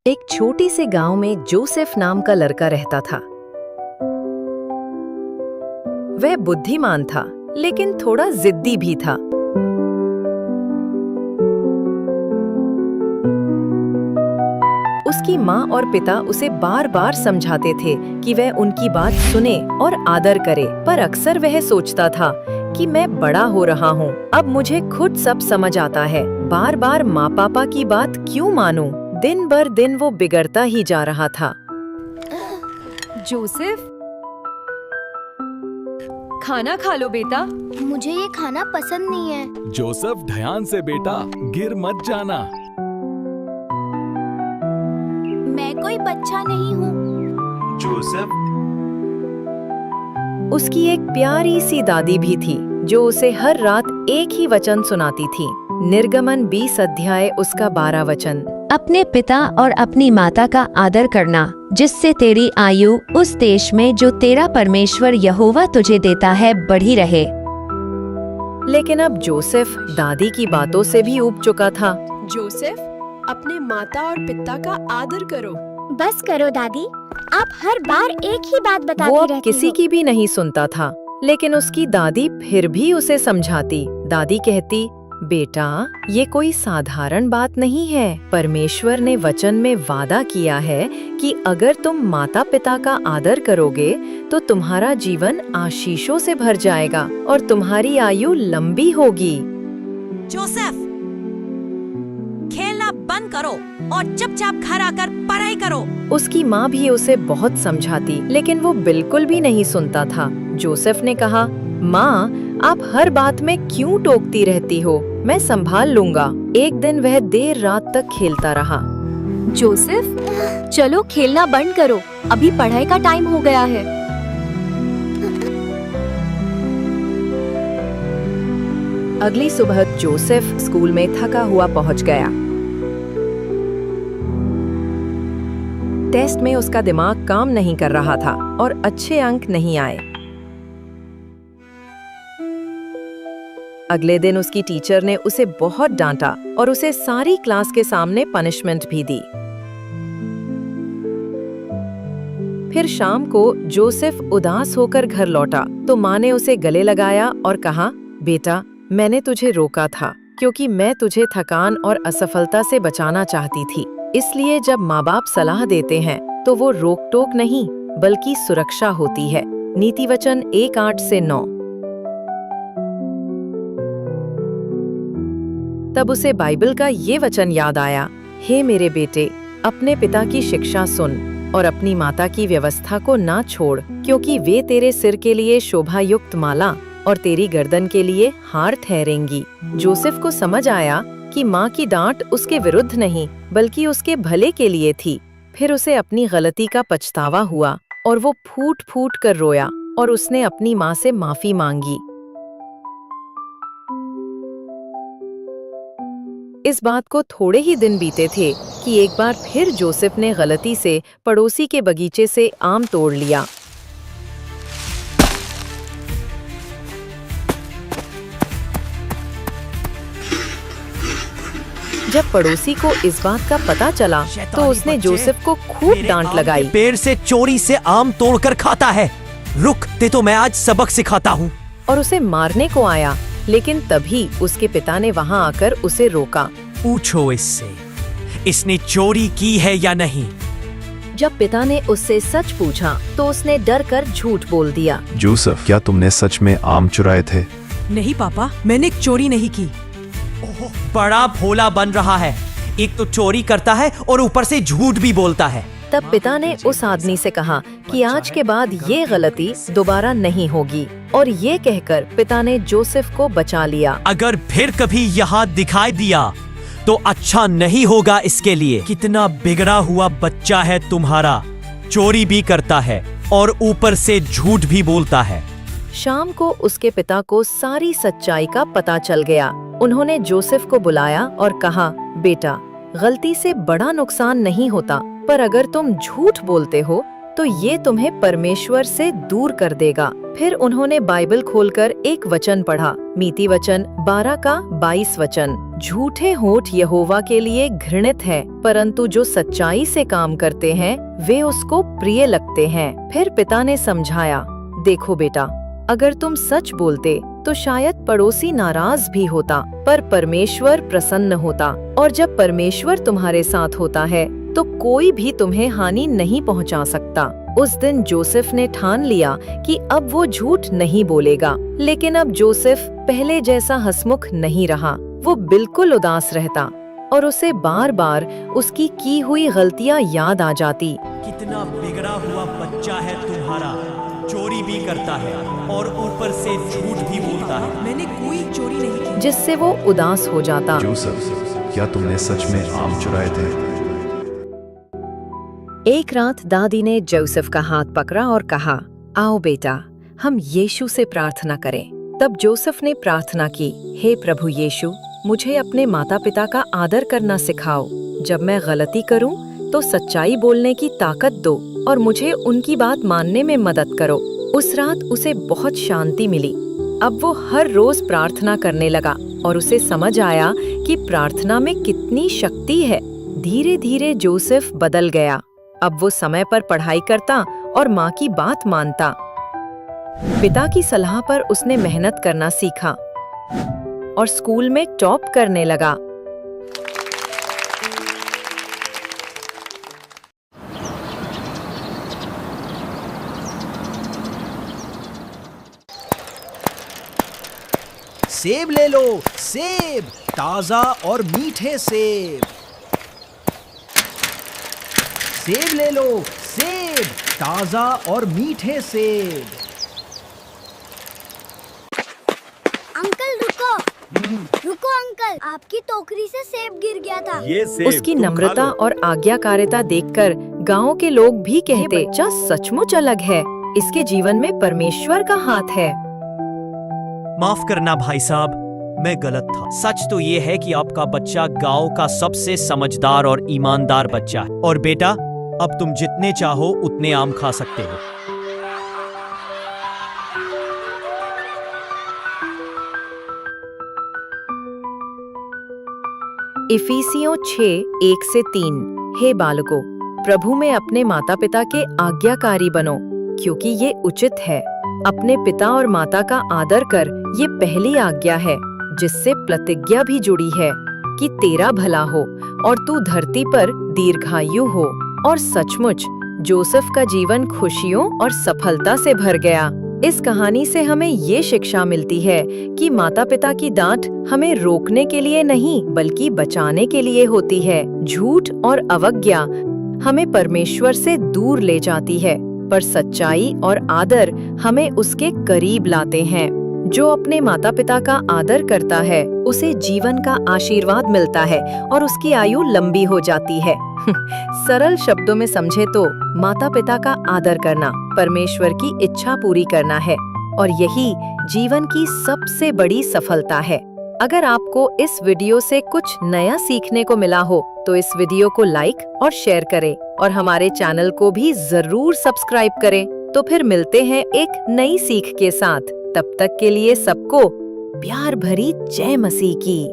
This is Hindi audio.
एक छोटी से गांव में जोसेफ नाम का लड़का रहता था। वह बुद्धिमान था, लेकिन थोड़ा जिद्दी भी था। उसकी माँ और पिता उसे बार बार समझाते थे कि वह उनकी बात सुने और आदर करे, पर अक्सर वह सोचता था कि मैं बड़ा हो रहा हूँ, अब मुझे खुद सब समझ आता है, बार बार माँ पापा की बात क्यों मानूं? दिन भर दिन वो बिगड़ता ही जा रहा था। जोसेफ, खाना खा लो बेटा। मुझे ये खाना पसंद नहीं है। जोसेफ, ध्यान से बेटा, गिर मत जाना। मैं कोई बच्चा नहीं हूँ। जोसेफ, उसकी एक प्यारी सी दादी भी थी जो उसे हर रात एक ही वचन सुनाती थी। निर्गमन 20 अध्याय उसका 12 वचन। अपने पिता और अपनी माता का आदर करना, जिससे तेरी आयु उस देश में जो तेरा परमेश्वर यहोवा तुझे देता है बढ़ी रहे। लेकिन अब जोसेफ दादी की बातों से भी ऊब चुका था। जोसेफ, अपने माता और पिता का आदर करो। बस करो दादी, आप हर बार एक ही बात वो बताती अब रहती किसी हो। की भी नहीं सुनता था, लेकिन उसकी दादी फिर भी उसे समझाती। दादी कहती, बेटा, ये कोई साधारण बात नहीं है। परमेश्वर ने वचन में वादा किया है कि अगर तुम माता पिता का आदर करोगे तो तुम्हारा जीवन आशीषों से भर जाएगा और तुम्हारी आयु लंबी होगी। जोसेफ, खेलना बंद करो और चुपचाप घर आकर पढ़ाई करो। उसकी माँ भी उसे बहुत समझाती, लेकिन वो बिल्कुल भी नहीं सुनता था। जोसेफ ने कहा, माँ, आप हर बात में क्यों टोकती रहती हो? मैं संभाल लूंगा। एक दिन वह देर रात तक खेलता रहा। जोसेफ, चलो खेलना बंद करो, अभी पढ़ाई का टाइम हो गया है। अगली सुबह जोसेफ स्कूल में थका हुआ पहुंच गया। टेस्ट में उसका दिमाग काम नहीं कर रहा था और अच्छे अंक नहीं आए। अगले दिन उसकी टीचर ने उसे बहुत डांटा और उसे सारी क्लास के सामने पनिशमेंट भी दी। फिर शाम को जोसेफ उदास होकर घर लौटा तो माँ ने उसे गले लगाया और कहा, बेटा, मैंने तुझे रोका था क्योंकि मैं तुझे थकान और असफलता से बचाना चाहती थी। इसलिए जब माँ बाप सलाह देते हैं तो वो रोक टोक नहीं बल्कि सुरक्षा होती है। नीति वचन 1:8 से 9। तब उसे बाइबल का ये वचन याद आया, हे मेरे बेटे, अपने पिता की शिक्षा सुन और अपनी माता की व्यवस्था को ना छोड़, क्योंकि वे तेरे सिर के लिए शोभायुक्त माला और तेरी गर्दन के लिए हार ठहरेंगी। जोसेफ को समझ आया कि माँ की डांट उसके विरुद्ध नहीं बल्कि उसके भले के लिए थी। फिर उसे अपनी गलती का पछतावा हुआ और वो फूट फूट कर रोया और उसने अपनी माँ से माफी मांगी। इस बात को थोड़े ही दिन बीते थे कि एक बार फिर जोसेफ ने गलती से पड़ोसी के बगीचे से आम तोड़ लिया। जब पड़ोसी को इस बात का पता चला तो उसने जोसेफ को खूब डांट लगाई। पेड़ से चोरी से आम तोड़कर खाता है। रुक, ते तो मैं आज सबक सिखाता हूँ। और उसे मारने को आया, लेकिन तभी उसके पिता ने वहां आकर उसे रोका। पूछो इससे, इसने चोरी की है या नहीं? जब पिता ने उससे सच पूछा तो उसने डर कर झूठ बोल दिया। जोसेफ, क्या तुमने सच में आम चुराए थे? नहीं पापा, मैंने चोरी नहीं की। बड़ा भोला बन रहा है। एक तो चोरी करता है और ऊपर से झूठ भी बोलता है। तब पिता ने उस आदमी से कहा कि आज के बाद ये गलती दोबारा नहीं होगी, और ये कहकर पिता ने जोसेफ को बचा लिया। अगर फिर कभी यहाँ दिखाई दिया तो अच्छा नहीं होगा इसके लिए। कितना बिगड़ा हुआ बच्चा है तुम्हारा, चोरी भी करता है और ऊपर से झूठ भी बोलता है। शाम को उसके पिता को सारी सच्चाई का पता चल गया। उन्होंने जोसेफ को बुलाया और कहा, बेटा, गलती से बड़ा नुकसान नहीं होता, पर अगर तुम झूठ बोलते हो तो ये तुम्हें परमेश्वर से दूर कर देगा। फिर उन्होंने बाइबल खोलकर एक वचन पढ़ा, मीति वचन 12 का 22 वचन। झूठे होठ यहोवा के लिए घृणित है, परंतु जो सच्चाई से काम करते हैं वे उसको प्रिय लगते हैं। फिर पिता ने समझाया, देखो बेटा, अगर तुम सच बोलते तो शायद पड़ोसी नाराज भी होता, पर परमेश्वर प्रसन्न होता, और जब परमेश्वर तुम्हारे साथ होता है तो कोई भी तुम्हें हानि नहीं पहुंचा सकता। उस दिन जोसेफ ने ठान लिया कि अब वो झूठ नहीं बोलेगा, लेकिन अब जोसेफ पहले जैसा हंसमुख नहीं रहा। वो बिल्कुल उदास रहता और उसे बार बार उसकी की हुई गलतियां याद आ जाती। कितना बिगड़ा हुआ बच्चा है तुम्हारा, चोरी भी करता है और ऊपर से झूठ भी बोलता है। मैंने कोई चोरी नहीं की। जिससे वो उदास हो जाता। जोसेफ, क्या तुमने सच में आम चुराए थे? एक रात दादी ने जोसेफ का हाथ पकड़ा और कहा, आओ बेटा, हम यीशु से प्रार्थना करें। तब जोसेफ ने प्रार्थना की, हे प्रभु यीशु, मुझे अपने माता पिता का आदर करना सिखाओ। जब मैं गलती करूं तो सच्चाई बोलने की ताकत दो और मुझे उनकी बात मानने में मदद करो। उस रात उसे बहुत शांति मिली। अब वो हर रोज प्रार्थना करने लगा और उसे समझ आया कि प्रार्थना में कितनी शक्ति है। धीरे धीरे जोसेफ बदल गया। अब वो समय पर पढ़ाई करता और माँ की बात मानता। पिता की सलाह पर उसने मेहनत करना सीखा और स्कूल में टॉप करने लगा। सेब ले लो, सेब, ताजा और मीठे सेब। सेब ले लो, सेब, ताजा और मीठे सेब। अंकल रुको, रुको अंकल, आपकी टोकरी से सेब गिर गया था। ये सेब उसकी तुम खा नम्रता लो। और आज्ञाकारिता देखकर गांव के लोग भी कहते, बच्चा सचमुच अलग है, इसके जीवन में परमेश्वर का हाथ है। माफ करना भाई साहब, मैं गलत था। सच तो ये है कि आपका बच्चा गांव का सबसे समझदार और ईमानदार बच्चा है। और बेटा, अब तुम जितने चाहो उतने आम खा सकते हो। इफिसियों 6:1-3। हे बालकों, प्रभु में अपने माता पिता के आज्ञाकारी बनो, क्योंकि ये उचित है। अपने पिता और माता का आदर कर, ये पहली आज्ञा है, जिससे प्रतिज्ञा भी जुड़ी है कि तेरा भला हो और तू धरती पर दीर्घायु हो। और सचमुच जोसेफ का जीवन खुशियों और सफलता से भर गया। इस कहानी से हमें ये शिक्षा मिलती है कि माता पिता की डांट हमें रोकने के लिए नहीं, बल्कि बचाने के लिए होती है। झूठ और अवज्ञा हमें परमेश्वर से दूर ले जाती है, पर सच्चाई और आदर हमें उसके करीब लाते हैं। जो अपने माता पिता का आदर करता है, उसे जीवन का आशीर्वाद मिलता है और उसकी आयु लंबी हो जाती है। सरल शब्दों में समझे तो माता पिता का आदर करना परमेश्वर की इच्छा पूरी करना है, और यही जीवन की सबसे बड़ी सफलता है। अगर आपको इस वीडियो से कुछ नया सीखने को मिला हो तो इस वीडियो को लाइक और शेयर करें और हमारे चैनल को भी जरूर सब्सक्राइब करें। तो फिर मिलते हैं एक नई सीख के साथ। तब तक के लिए सबको प्यार भरी जय मसीह की।